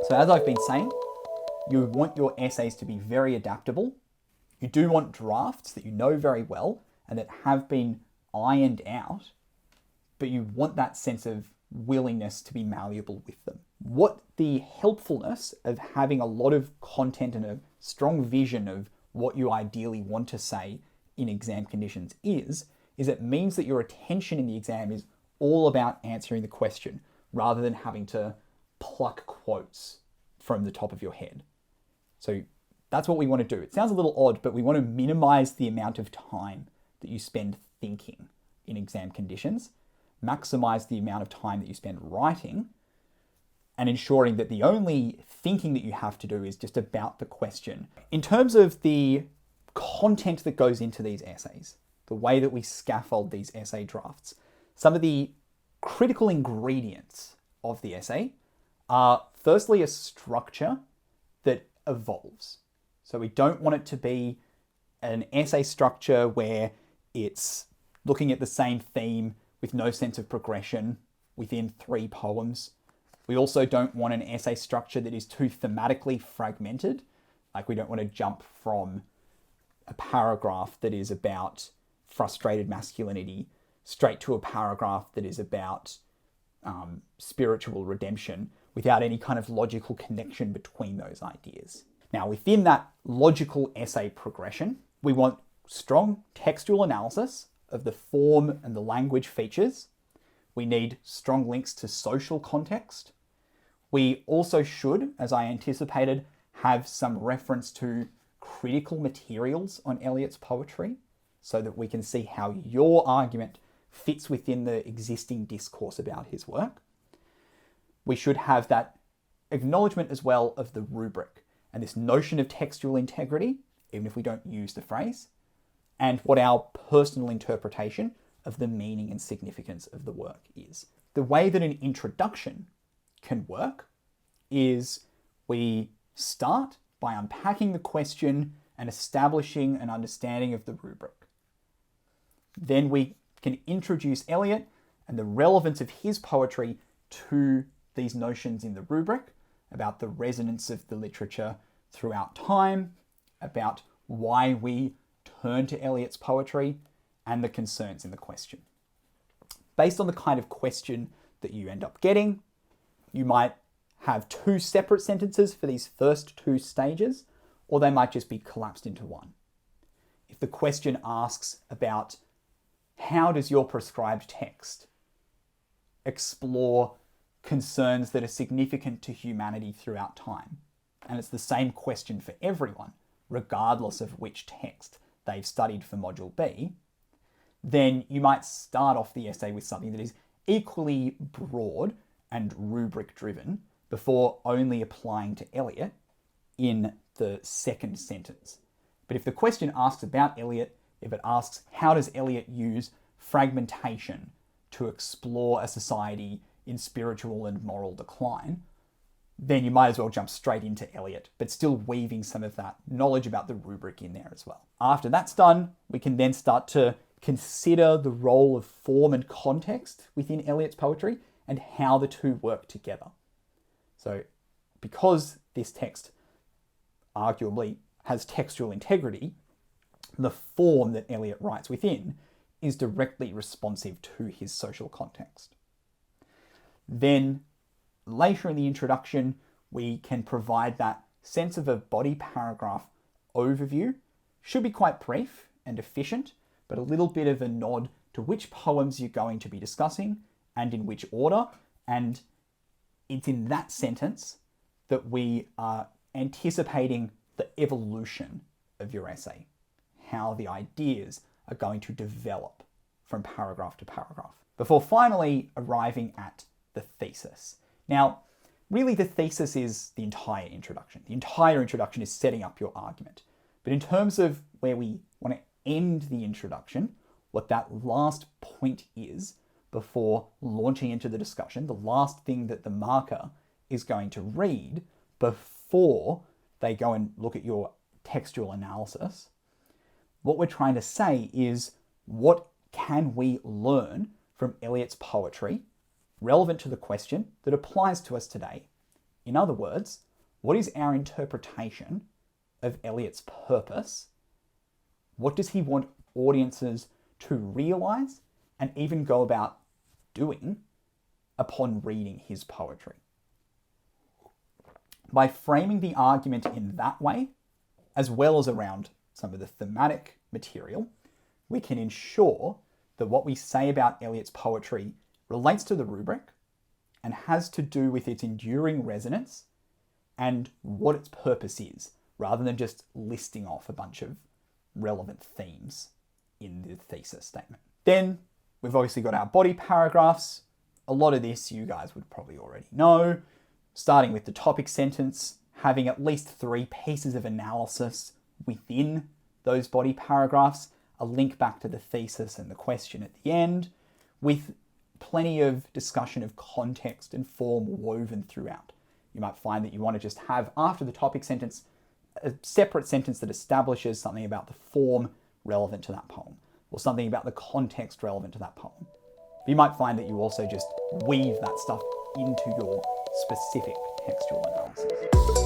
So as I've been saying, you want your essays to be very adaptable. You do want drafts that you know very well and that have been ironed out, but you want that sense of willingness to be malleable with them. What the helpfulness of having a lot of content and a strong vision of what you ideally want to say in exam conditions is it means that your attention in the exam is all about answering the question rather than having to pluck quotes from the top of your head. So that's what we want to do. It sounds a little odd, but we want to minimize the amount of time that you spend thinking in exam conditions, maximize the amount of time that you spend writing, and ensuring that the only thinking that you have to do is just about the question. In terms of the content that goes into these essays, the way that we scaffold these essay drafts, some of the critical ingredients of the essay are firstly a structure that evolves. So we don't want it to be an essay structure where it's looking at the same theme with no sense of progression within 3 poems. We also don't want an essay structure that is too thematically fragmented. Like, we don't want to jump from a paragraph that is about frustrated masculinity straight to a paragraph that is about spiritual redemption without any kind of logical connection between those ideas. Now, within that logical essay progression, we want strong textual analysis of the form and the language features. We need strong links to social context. We also should, as I anticipated, have some reference to critical materials on Eliot's poetry so that we can see how your argument fits within the existing discourse about his work. We should have that acknowledgement as well of the rubric and this notion of textual integrity, even if we don't use the phrase, and what our personal interpretation of the meaning and significance of the work is. The way that an introduction can work is we start by unpacking the question and establishing an understanding of the rubric. Then we can introduce Eliot and the relevance of his poetry to these notions in the rubric, about the resonance of the literature throughout time, about why we turn to Eliot's poetry, and the concerns in the question. Based on the kind of question that you end up getting, you might have 2 separate sentences for these first 2 stages, or they might just be collapsed into one. If the question asks about how does your prescribed text explore concerns that are significant to humanity throughout time, and it's the same question for everyone, regardless of which text they've studied for Module B, then you might start off the essay with something that is equally broad and rubric driven before only applying to Eliot in the second sentence. But if the question asks about Eliot, if it asks how does Eliot use fragmentation to explore a society in spiritual and moral decline, then you might as well jump straight into Eliot, but still weaving some of that knowledge about the rubric in there as well. After that's done, we can then start to consider the role of form and context within Eliot's poetry and how the two work together. So because this text arguably has textual integrity, the form that Eliot writes within is directly responsive to his social context. Then later in the introduction, we can provide that sense of a body paragraph overview. Should be quite brief and efficient, but a little bit of a nod to which poems you're going to be discussing and in which order. And it's in that sentence that we are anticipating the evolution of your essay, how the ideas are going to develop from paragraph to paragraph, before finally arriving at the thesis. Now, really the thesis is the entire introduction. The entire introduction is setting up your argument. But in terms of where we want to end the introduction, what that last point is before launching into the discussion, the last thing that the marker is going to read before they go and look at your textual analysis, what we're trying to say is, what can we learn from Eliot's poetry relevant to the question that applies to us today In other words, what is our interpretation of Eliot's purpose? What does he want audiences to realize and even go about doing upon reading his poetry? By framing the argument in that way, as well as around some of the thematic material, we can ensure that what we say about Eliot's poetry relates to the rubric and has to do with its enduring resonance and what its purpose is, rather than just listing off a bunch of relevant themes in the thesis statement. Then we've obviously got our body paragraphs. A lot of this you guys would probably already know, starting with the topic sentence, having at least 3 pieces of analysis within those body paragraphs, a link back to the thesis and the question at the end, with plenty of discussion of context and form woven throughout. You might find that you want to just have, after the topic sentence, a separate sentence that establishes something about the form relevant to that poem, or something about the context relevant to that poem. But you might find that you also just weave that stuff into your specific textual analysis.